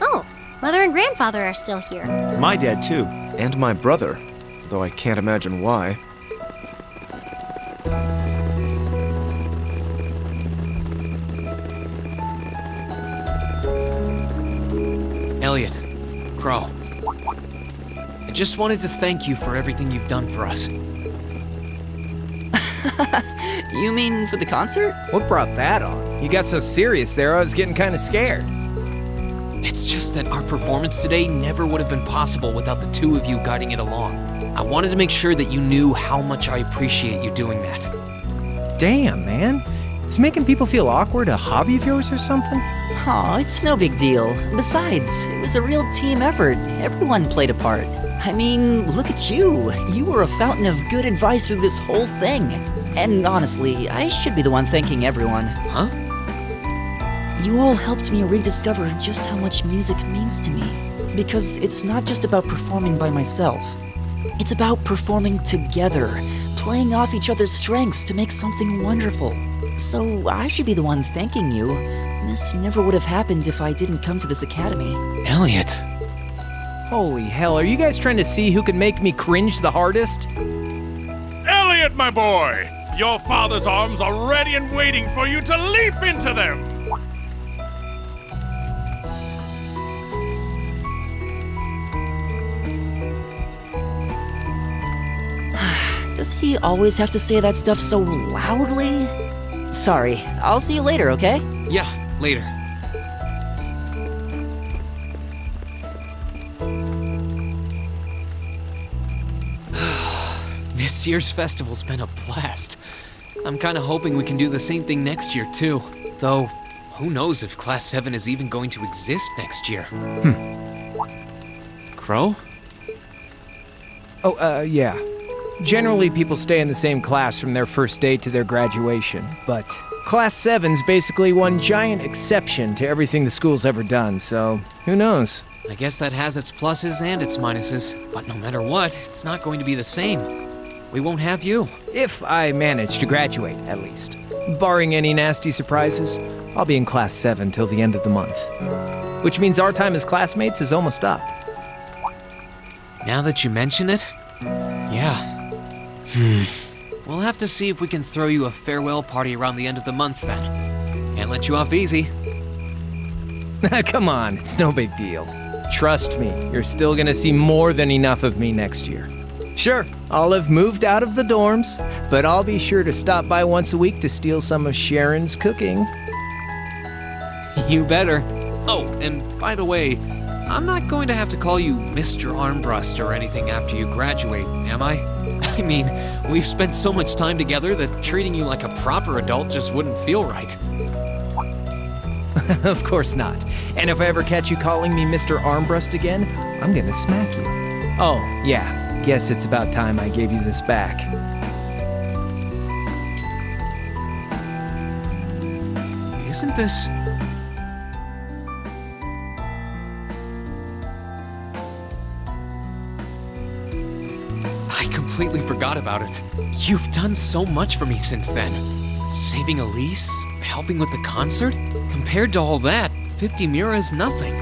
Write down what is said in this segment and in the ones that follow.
Oh, Mother and Grandfather are still here. My dad, too. And my brother. Though I can't imagine why. Elliot, Crow, I just wanted to thank you for everything you've done for us. You mean for the concert? What brought that on? You got so serious there, I was getting kind of scared. It's just that our performance today never would have been possible without the two of you guiding it along. I wanted to make sure that you knew how much I appreciate you doing that. Damn, man. Is making people feel awkward a hobby of yours or something? Aw, it's no big deal. Besides, it was a real team effort. Everyone played a part. I mean, look at you. You were a fountain of good advice through this whole thing. And honestly, I should be the one thanking everyone. Huh? You all helped me rediscover just how much music means to me. Because it's not just about performing by myself. It's about performing together, playing off each other's strengths to make something wonderful. So I should be the one thanking you. This never would have happened if I didn't come to this academy. Elliot. Holy hell, are you guys trying to see who can make me cringe the hardest? Elliot, my boy! Your father's arms are ready and waiting for you to leap into them! Does he always have to say that stuff so loudly? Sorry, I'll see you later, okay? Yeah, later. This year's festival's been a blast. I'm kinda hoping we can do the same thing next year, too. Though, who knows if Class 7 is even going to exist next year. Crow? Oh, yeah. Generally, people stay in the same class from their first day to their graduation, but Class 7's basically one giant exception to everything the school's ever done, so who knows? I guess that has its pluses and its minuses, but no matter what, it's not going to be the same. We won't have you. If I manage to graduate, at least. Barring any nasty surprises, I'll be in Class 7 till the end of the month. Which means our time as classmates is almost up. Now that you mention it, yeah. We'll have to see if we can throw you a farewell party around the end of the month then. Can't let you off easy. Come on, it's no big deal. Trust me, you're still gonna see more than enough of me next year. Sure, I'll have moved out of the dorms, but I'll be sure to stop by once a week to steal some of Sharon's cooking. You better. Oh, and by the way, I'm not going to have to call you Mr. Armbrust or anything after you graduate, am I? I mean, we've spent so much time together that treating you like a proper adult just wouldn't feel right. Of course not. And if I ever catch you calling me Mr. Armbrust again, I'm gonna smack you. Oh, yeah. Guess it's about time I gave you this back. Isn't this... I completely forgot about it. You've done so much for me since then. Saving Elise, helping with the concert. Compared to all that, 50 Mira is nothing.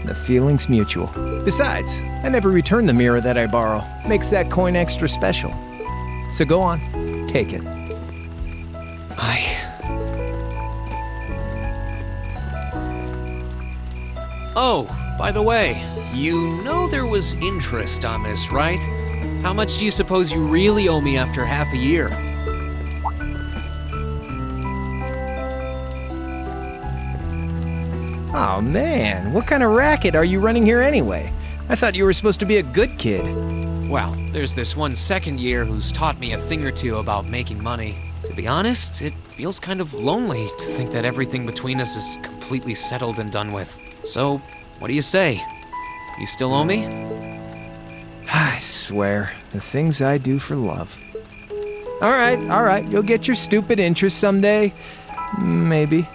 The feeling's mutual. Besides, I never return the mirror that I borrow. Makes that coin extra special. So go on, take it. Oh, by the way, you know there was interest on this, right? How much do you suppose you really owe me after half a year? Oh man, what kind of racket are you running here anyway? I thought you were supposed to be a good kid. Well, there's this one second year who's taught me a thing or two about making money. To be honest, it feels kind of lonely to think that everything between us is completely settled and done with. So, what do you say? You still owe me? I swear, the things I do for love. All right, you'll get your stupid interest someday. Maybe.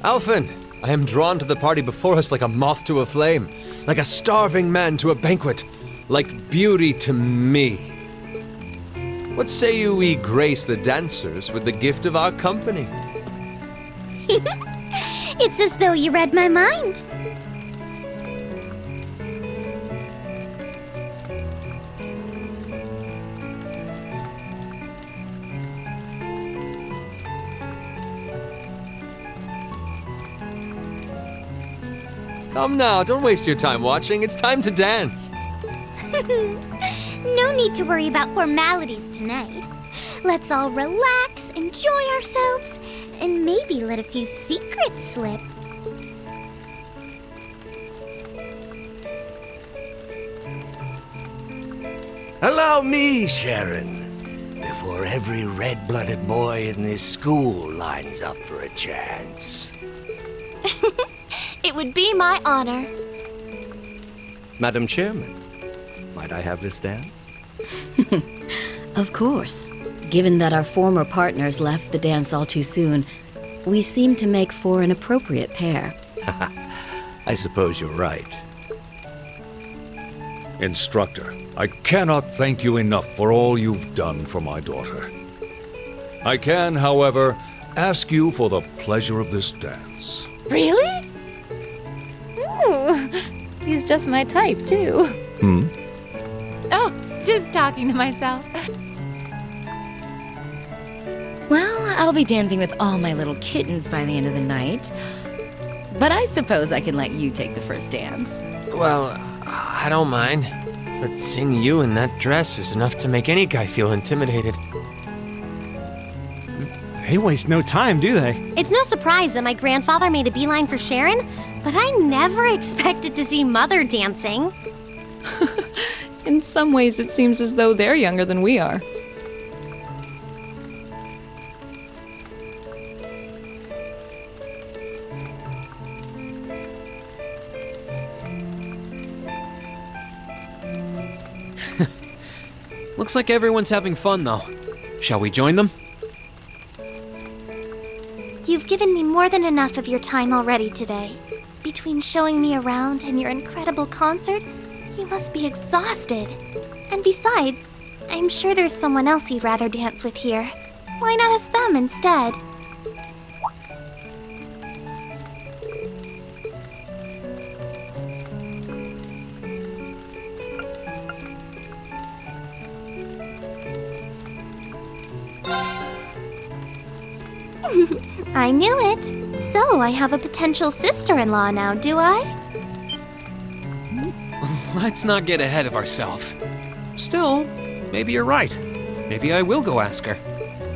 Alphen, I am drawn to the party before us like a moth to a flame, like a starving man to a banquet, like beauty to me. What say you we grace the dancers with the gift of our company? It's as though you read my mind. Come now, don't waste your time watching. It's time to dance. No need to worry about formalities tonight. Let's all relax, enjoy ourselves, and maybe let a few secrets slip. Allow me, Sharon, before every red-blooded boy in this school lines up for a chance. It would be my honor. Madam Chairman, might I have this dance? Of course. Given that our former partners left the dance all too soon, we seem to make for an appropriate pair. I suppose you're right. Instructor, I cannot thank you enough for all you've done for my daughter. I can, however, ask you for the pleasure of this dance. Really? Ooh, he's just my type, too. Oh, just talking to myself. Well, I'll be dancing with all my little kittens by the end of the night. But I suppose I can let you take the first dance. Well, I don't mind. But seeing you in that dress is enough to make any guy feel intimidated. They waste no time, do they? It's no surprise that my grandfather made a beeline for Sharon, but I never expected to see Mother dancing. In some ways, it seems as though they're younger than we are. Looks like everyone's having fun, though. Shall we join them? You've given me more than enough of your time already today. Between showing me around and your incredible concert, you must be exhausted. And besides, I'm sure there's someone else you'd rather dance with here. Why not ask them instead? I knew it. So I have a potential sister-in-law now, do I? Let's not get ahead of ourselves. Still, maybe you're right. Maybe I will go ask her.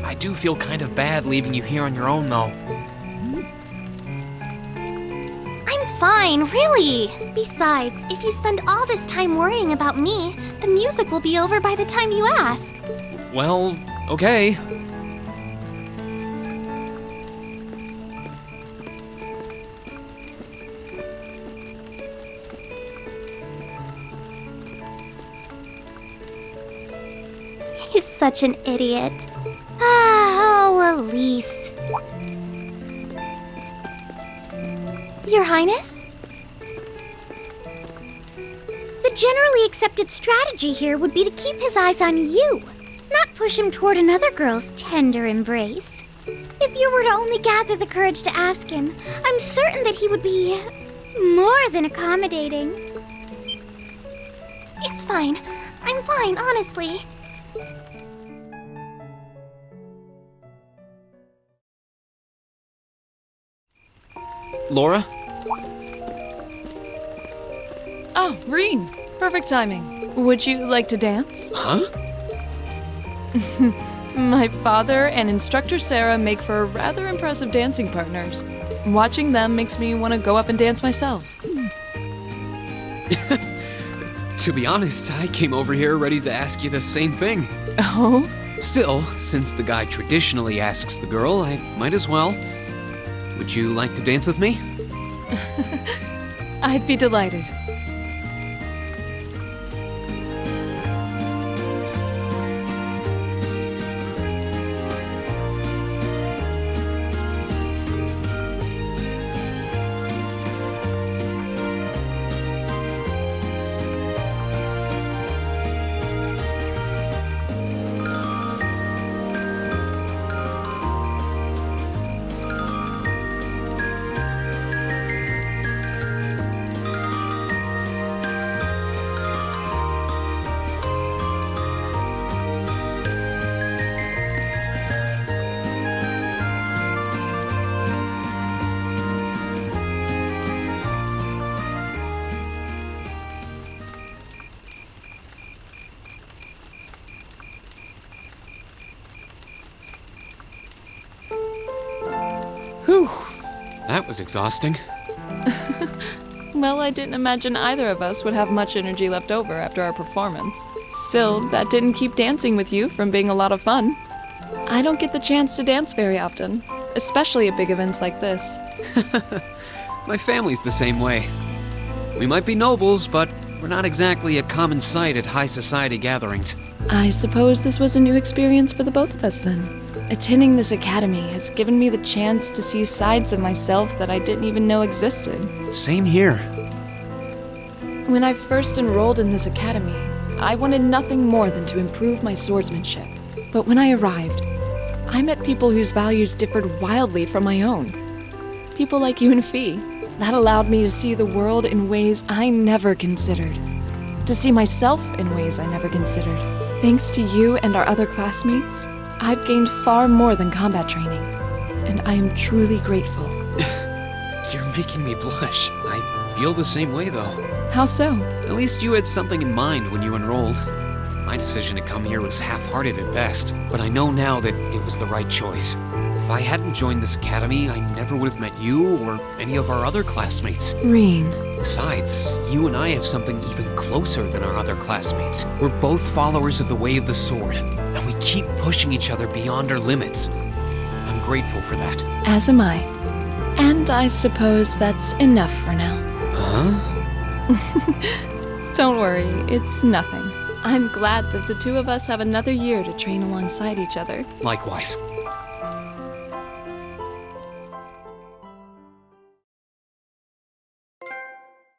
I do feel kind of bad leaving you here on your own, though. I'm fine, really. Besides, if you spend all this time worrying about me, the music will be over by the time you ask. Well, okay. He's such an idiot. Oh, Elise. Your Highness? The generally accepted strategy here would be to keep his eyes on you, not push him toward another girl's tender embrace. If you were to only gather the courage to ask him, I'm certain that he would be more than accommodating. It's fine. I'm fine, honestly. Laura? Oh, Reen. Perfect timing. Would you like to dance? Huh? My father and instructor Sarah make for rather impressive dancing partners. Watching them makes me want to go up and dance myself. To be honest, I came over here ready to ask you the same thing. Oh? Still, since the guy traditionally asks the girl, I might as well. Would you like to dance with me? I'd be delighted. Whew, that was exhausting. Well, I didn't imagine either of us would have much energy left over after our performance. Still, that didn't keep dancing with you from being a lot of fun. I don't get the chance to dance very often, especially at big events like this. My family's the same way. We might be nobles, but we're not exactly a common sight at high society gatherings. I suppose this was a new experience for the both of us then. Attending this academy has given me the chance to see sides of myself that I didn't even know existed. Same here. When I first enrolled in this academy, I wanted nothing more than to improve my swordsmanship. But when I arrived, I met people whose values differed wildly from my own. People like you and Fee. That allowed me to see the world in ways I never considered. To see myself in ways I never considered. Thanks to you and our other classmates, I've gained far more than combat training, and I am truly grateful. You're making me blush. I feel the same way, though. How so? At least you had something in mind when you enrolled. My decision to come here was half-hearted at best, but I know now that it was the right choice. If I hadn't joined this academy, I never would have met you or any of our other classmates. Reen. Besides, you and I have something even closer than our other classmates. We're both followers of the way of the sword, and we keep pushing each other beyond our limits. I'm grateful for that. As am I. And I suppose that's enough for now. Huh? Don't worry, it's nothing. I'm glad that the two of us have another year to train alongside each other. Likewise.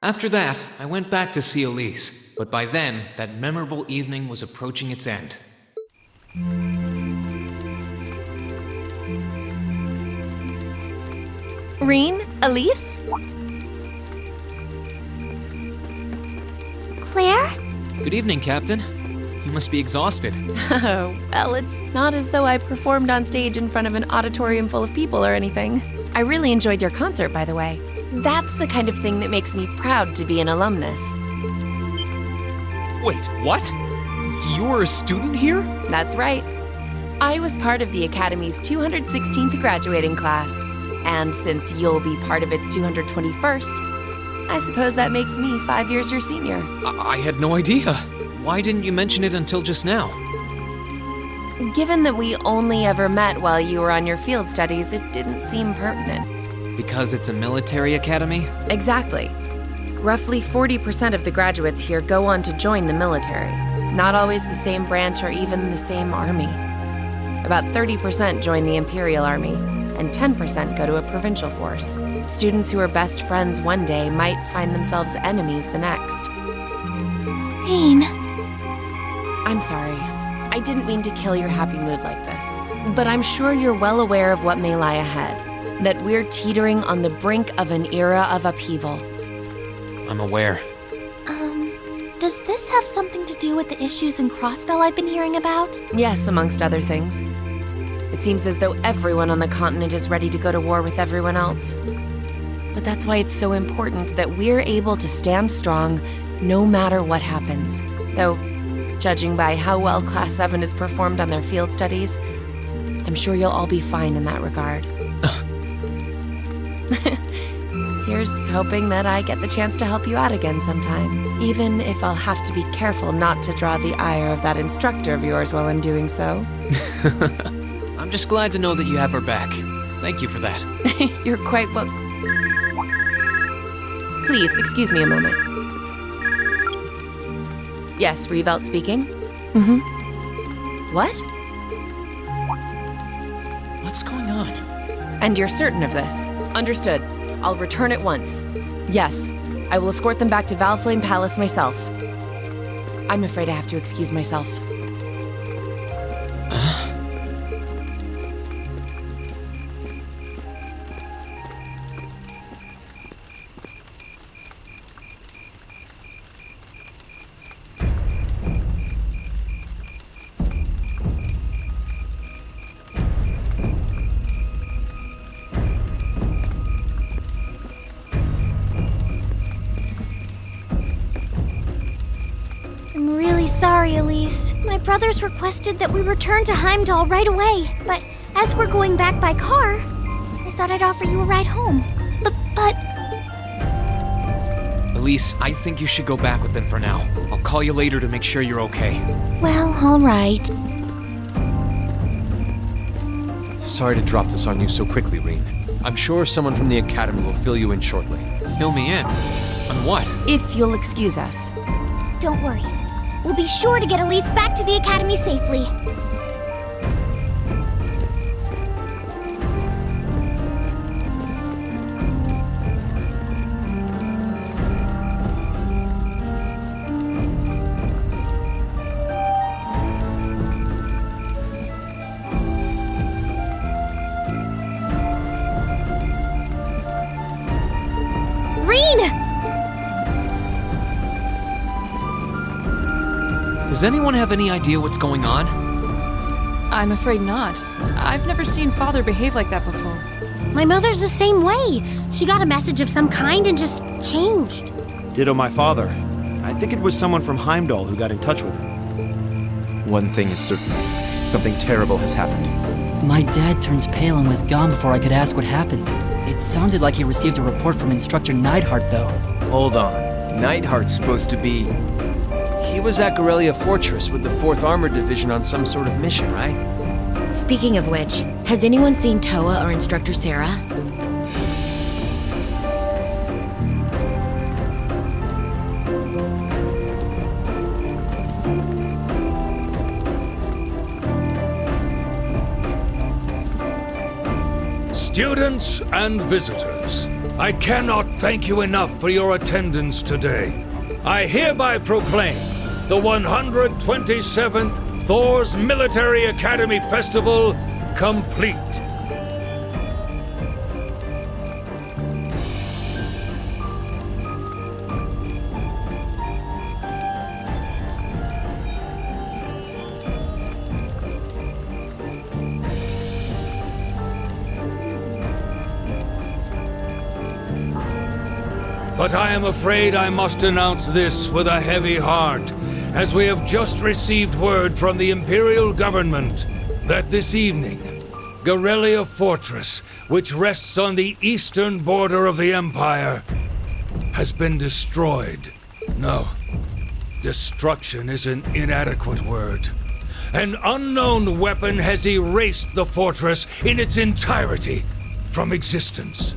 After that, I went back to see Elise, but by then, that memorable evening was approaching its end. Reen? Elise? Claire? Good evening, Captain. You must be exhausted. Oh, well, it's not as though I performed on stage in front of an auditorium full of people or anything. I really enjoyed your concert, by the way. That's the kind of thing that makes me proud to be an alumnus. Wait, what? You're a student here? That's right. I was part of the Academy's 216th graduating class. And since you'll be part of its 221st, I suppose that makes me 5 years your senior. I had no idea. Why didn't you mention it until just now? Given that we only ever met while you were on your field studies, it didn't seem pertinent. Because it's a military academy? Exactly. Roughly 40% of the graduates here go on to join the military. Not always the same branch or even the same army. About 30% join the Imperial Army, and 10% go to a provincial force. Students who are best friends one day might find themselves enemies the next. Reen. I'm sorry. I didn't mean to kill your happy mood like this. But I'm sure you're well aware of what may lie ahead. That we're teetering on the brink of an era of upheaval. I'm aware. Does this have something to do with the issues in Crossbell I've been hearing about? Yes, amongst other things. It seems as though everyone on the continent is ready to go to war with everyone else. But that's why it's so important that we're able to stand strong no matter what happens. Though, judging by how well Class 7 has performed on their field studies, I'm sure you'll all be fine in that regard. Here's hoping that I get the chance to help you out again sometime. Even if I'll have to be careful not to draw the ire of that instructor of yours while I'm doing so. I'm just glad to know that you have her back. Thank you for that. You're quite well... Please, excuse me a moment. Yes, Reveldt speaking? Mm-hmm. What? What's going on? And you're certain of this? Understood. I'll return at once. Yes, I will escort them back to Valflame Palace myself. I'm afraid I have to excuse myself. I'm really sorry, Elise. My brothers requested that we return to Heimdall right away, but as we're going back by car, I thought I'd offer you a ride home. But... Elise, I think you should go back with them for now. I'll call you later to make sure you're okay. Well, all right. Sorry to drop this on you so quickly, Reen. I'm sure someone from the Academy will fill you in shortly. Fill me in? On what? If you'll excuse us. Don't worry. We'll be sure to get Elise back to the Academy safely. Does anyone have any idea what's going on? I'm afraid not. I've never seen Father behave like that before. My mother's the same way. She got a message of some kind and just changed. Ditto my father. I think it was someone from Heimdall who got in touch with him. One thing is certain. Something terrible has happened. My dad turned pale and was gone before I could ask what happened. It sounded like he received a report from Instructor Neidhart, though. Hold on. Neidhart's supposed to be... He was at Gorelia Fortress with the 4th Armored Division on some sort of mission, right? Speaking of which, has anyone seen Toa or Instructor Sarah? Students and visitors, I cannot thank you enough for your attendance today. I hereby proclaim the 127th Thor's Military Academy Festival complete. But I am afraid I must announce this with a heavy heart, as we have just received word from the Imperial Government that this evening, Gorelia Fortress, which rests on the eastern border of the Empire, has been destroyed. No, destruction is an inadequate word. An unknown weapon has erased the fortress in its entirety from existence.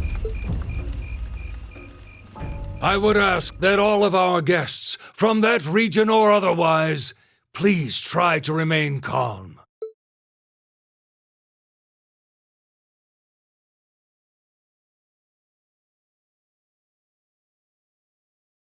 I would ask that all of our guests, from that region or otherwise, please try to remain calm.